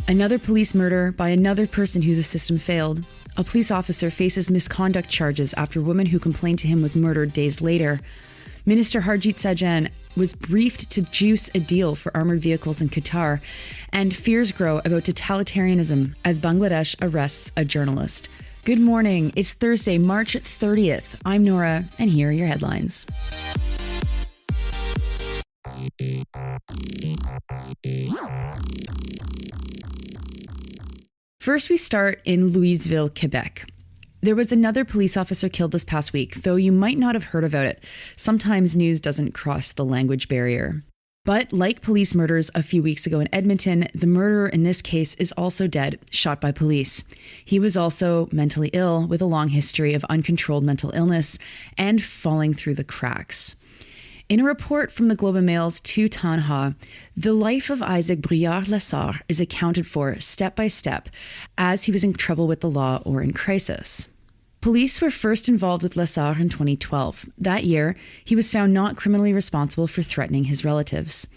Another police murder by another person who the system failed. A police officer faces misconduct charges after a woman who complained to him was murdered days later. Minister Harjit Sajjan was briefed to juice a deal for armored vehicles in Qatar, and fears grow about totalitarianism as Bangladesh arrests a journalist. Good morning. It's Thursday, March 30th. I'm Nora, and here are your headlines. First, we start in Louisville, Quebec. There was another police officer killed this past week, though you might not have heard about it. Sometimes news doesn't cross the language barrier. But like police murders a few weeks ago in Edmonton, the murderer in this case is also dead, shot by police. He was also mentally ill with a long history of uncontrolled mental illness and falling through the cracks. In a report from the Globe and Mail's Tu Tanha, the life of Isaac Briard-Lessard is accounted for step by step as he was in trouble with the law or in crisis. Police were first involved with Lessard in 2012. That year, he was found not criminally responsible for threatening his relatives.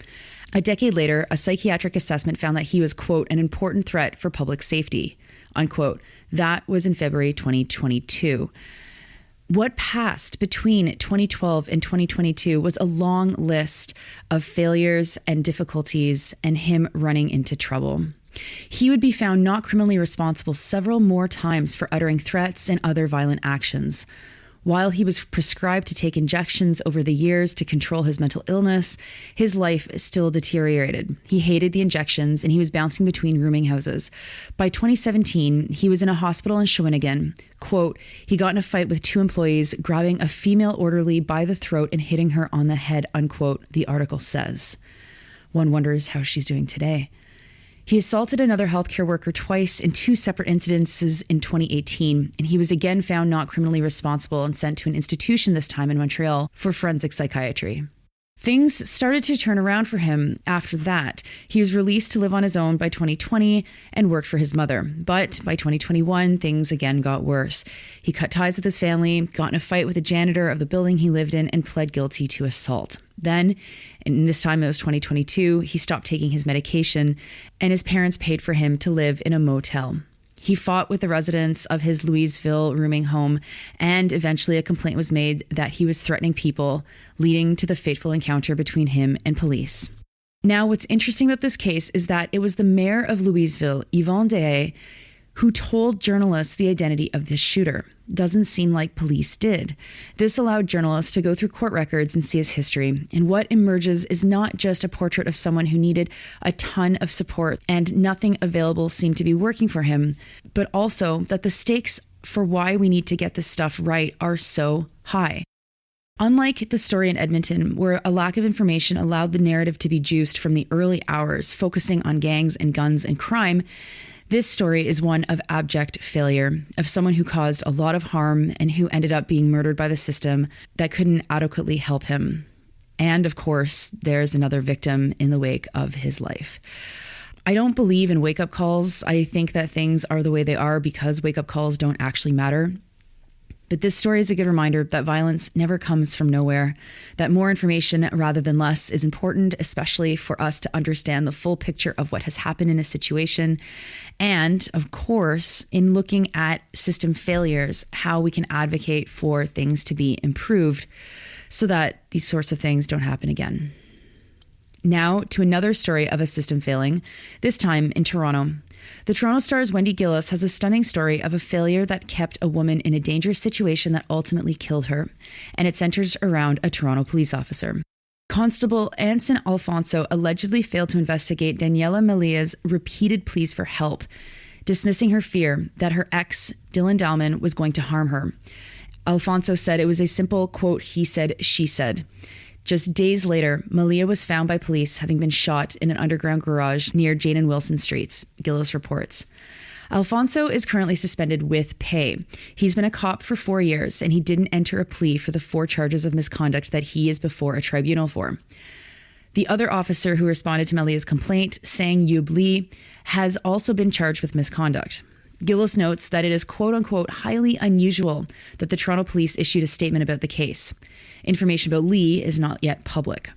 A decade later, a psychiatric assessment found that he was, quote, an important threat for public safety, unquote. That was in February 2022. What passed between 2012 and 2022 was a long list of failures and difficulties and him running into trouble. He would be found not criminally responsible several more times for uttering threats and other violent actions. While he was prescribed to take injections over the years to control his mental illness, his life still deteriorated. He hated the injections and he was bouncing between rooming houses. By 2017, he was in a hospital in Shawinigan. Quote, he got in a fight with two employees, grabbing a female orderly by the throat and hitting her on the head, unquote, the article says. One wonders how she's doing today. He assaulted another healthcare worker twice in two separate incidences in 2018, and he was again found not criminally responsible and sent to an institution, this time in Montreal, for forensic psychiatry. Things started to turn around for him after that. He was released to live on his own by 2020 and worked for his mother. But by 2021, things again got worse. He cut ties with his family, got in a fight with the janitor of the building he lived in, and pled guilty to assault. Then, and this time it was 2022, he stopped taking his medication, and his parents paid for him to live in a motel. He fought with the residents of his Louisville rooming home, and eventually a complaint was made that he was threatening people, leading to the fateful encounter between him and police. Now, what's interesting about this case is that it was the mayor of Louisville, Yvonne Dehaye, who told journalists the identity of this shooter. Doesn't seem like police did. This allowed journalists to go through court records and see his history. And what emerges is not just a portrait of someone who needed a ton of support and nothing available seemed to be working for him, but also that the stakes for why we need to get this stuff right are so high. Unlike the story in Edmonton, where a lack of information allowed the narrative to be juiced from the early hours, focusing on gangs and guns and crime, this story is one of abject failure, of someone who caused a lot of harm and who ended up being murdered by the system that couldn't adequately help him. And of course, there's another victim in the wake of his life. I don't believe in wake-up calls. I think that things are the way they are because wake-up calls don't actually matter. But this story is a good reminder that violence never comes from nowhere, that more information rather than less is important, especially for us to understand the full picture of what has happened in a situation. And of course, in looking at system failures, how we can advocate for things to be improved so that these sorts of things don't happen again. Now to another story of a system failing, this time in Toronto. The Toronto Star's Wendy Gillis has a stunning story of a failure that kept a woman in a dangerous situation that ultimately killed her, and it centers around a Toronto police officer. Constable Anson Alfonso allegedly failed to investigate Daniela Melia's repeated pleas for help, dismissing her fear that her ex, Dylan Dallman, was going to harm her. Alfonso said it was a simple, quote, he said, she said. Just days later, Melia was found by police having been shot in an underground garage near Jane and Wilson Streets, Gillis reports. Alfonso is currently suspended with pay. He's been a cop for 4 years, and he didn't enter a plea for the 4 charges of misconduct that he is before a tribunal for. The other officer who responded to Malia's complaint, Sang Yub Lee, has also been charged with misconduct. Gillis notes that it is quote-unquote highly unusual that the Toronto police issued a statement about the case. Information about Lee is not yet public.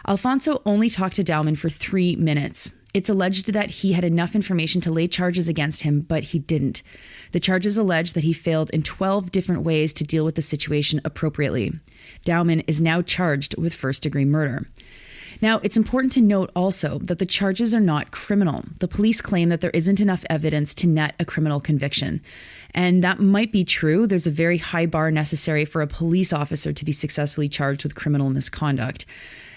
Alfonso only talked to Dowman for 3 minutes. It's alleged that he had enough information to lay charges against him, but he didn't. The charges allege that he failed in 12 different ways to deal with the situation appropriately. Dowman is now charged with first-degree murder. Now, it's important to note also that the charges are not criminal. The police claim that there isn't enough evidence to net a criminal conviction. And that might be true. There's a very high bar necessary for a police officer to be successfully charged with criminal misconduct.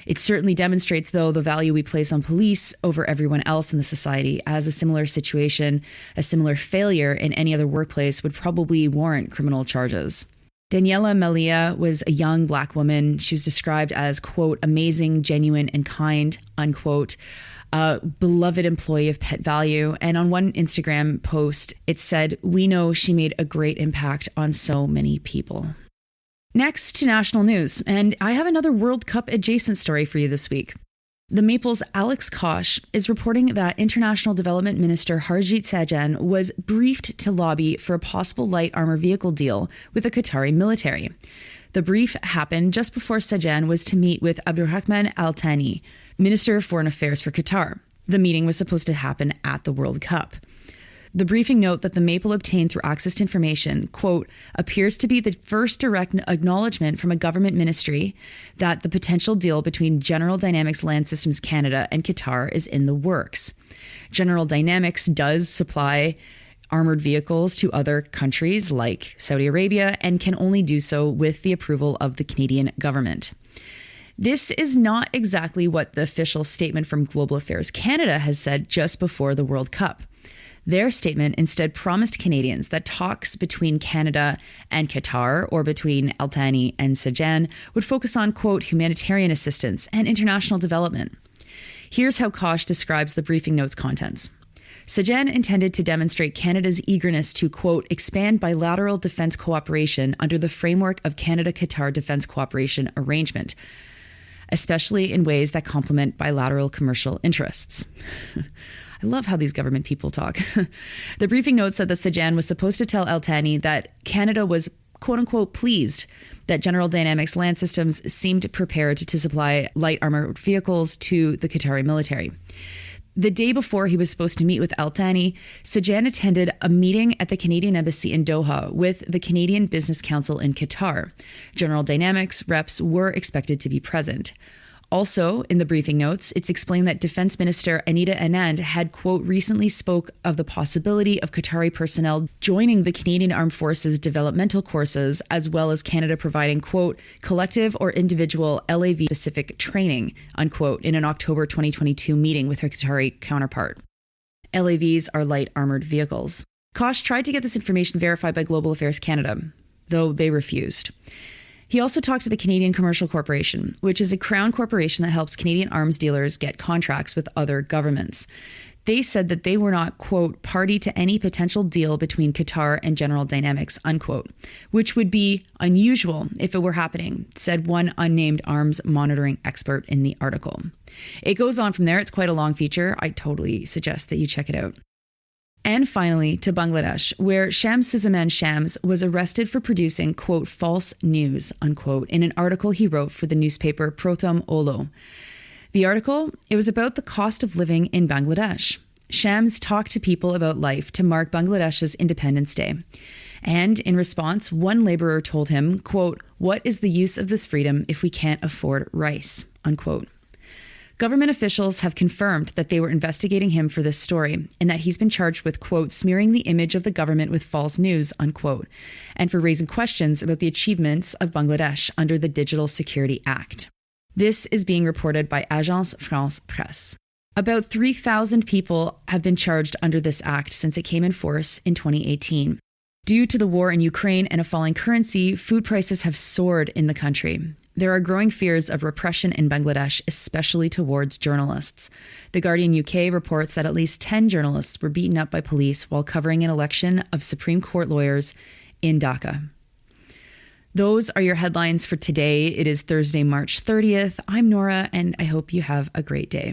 It certainly demonstrates, though, the value we place on police over everyone else in the society, as a similar situation, a similar failure in any other workplace would probably warrant criminal charges. Daniela Malia was a young Black woman. She was described as, quote, amazing, genuine, and kind, unquote, a beloved employee of Pet Value. And on one Instagram post, it said, "We know she made a great impact on so many people." Next to national news, and I have another World Cup adjacent story for you this week. The Maple's Alex Koch is reporting that International Development Minister Harjit Sajjan was briefed to lobby for a possible light armor vehicle deal with the Qatari military. The brief happened just before Sajjan was to meet with Abdurrahman Al Thani, Minister of Foreign Affairs for Qatar. The meeting was supposed to happen at the World Cup. The briefing note that the Maple obtained through access to information, quote, appears to be the first direct acknowledgement from a government ministry that the potential deal between General Dynamics Land Systems Canada and Qatar is in the works. General Dynamics does supply armored vehicles to other countries like Saudi Arabia and can only do so with the approval of the Canadian government. This is not exactly what the official statement from Global Affairs Canada has said just before the World Cup. Their statement instead promised Canadians that talks between Canada and Qatar, or between Al Thani and Sajjan, would focus on, quote, humanitarian assistance and international development. Here's how Koch describes the briefing note's contents. Sajjan intended to demonstrate Canada's eagerness to, quote, expand bilateral defense cooperation under the framework of Canada-Qatar Defense Cooperation Arrangement, especially in ways that complement bilateral commercial interests. I love how these government people talk. The briefing note said that Sajjan was supposed to tell Al Thani that Canada was, quote unquote, pleased that General Dynamics Land Systems seemed prepared to supply light armored vehicles to the Qatari military. The day before he was supposed to meet with Al Thani, Sajjan attended a meeting at the Canadian Embassy in Doha with the Canadian Business Council in Qatar. General Dynamics reps were expected to be present. Also, in the briefing notes, it's explained that Defense Minister Anita Anand had, quote, recently spoke of the possibility of Qatari personnel joining the Canadian Armed Forces developmental courses, as well as Canada providing, quote, collective or individual LAV-specific training, unquote, in an October 2022 meeting with her Qatari counterpart. LAVs are light armored vehicles. Koch tried to get this information verified by Global Affairs Canada, though they refused. He also talked to the Canadian Commercial Corporation, which is a crown corporation that helps Canadian arms dealers get contracts with other governments. They said that they were not, quote, party to any potential deal between Qatar and General Dynamics, unquote, which would be unusual if it were happening, said one unnamed arms monitoring expert in the article. It goes on from there. It's quite a long feature. I totally suggest that you check it out. And finally, to Bangladesh, where Shams Suzaman Shams was arrested for producing, quote, false news, unquote, in an article he wrote for the newspaper Prothom Olo. The article, it was about the cost of living in Bangladesh. Shams talked to people about life to mark Bangladesh's Independence Day. And in response, one laborer told him, quote, what is the use of this freedom if we can't afford rice, unquote. Government officials have confirmed that they were investigating him for this story and that he's been charged with, quote, smearing the image of the government with false news, unquote, and for raising questions about the achievements of Bangladesh under the Digital Security Act. This is being reported by Agence France Presse. About 3,000 people have been charged under this act since it came in force in 2018. Due to the war in Ukraine and a falling currency, food prices have soared in the country. There are growing fears of repression in Bangladesh, especially towards journalists. The Guardian UK reports that at least 10 journalists were beaten up by police while covering an election of Supreme Court lawyers in Dhaka. Those are your headlines for today. It is Thursday, March 30th. I'm Nora, and I hope you have a great day.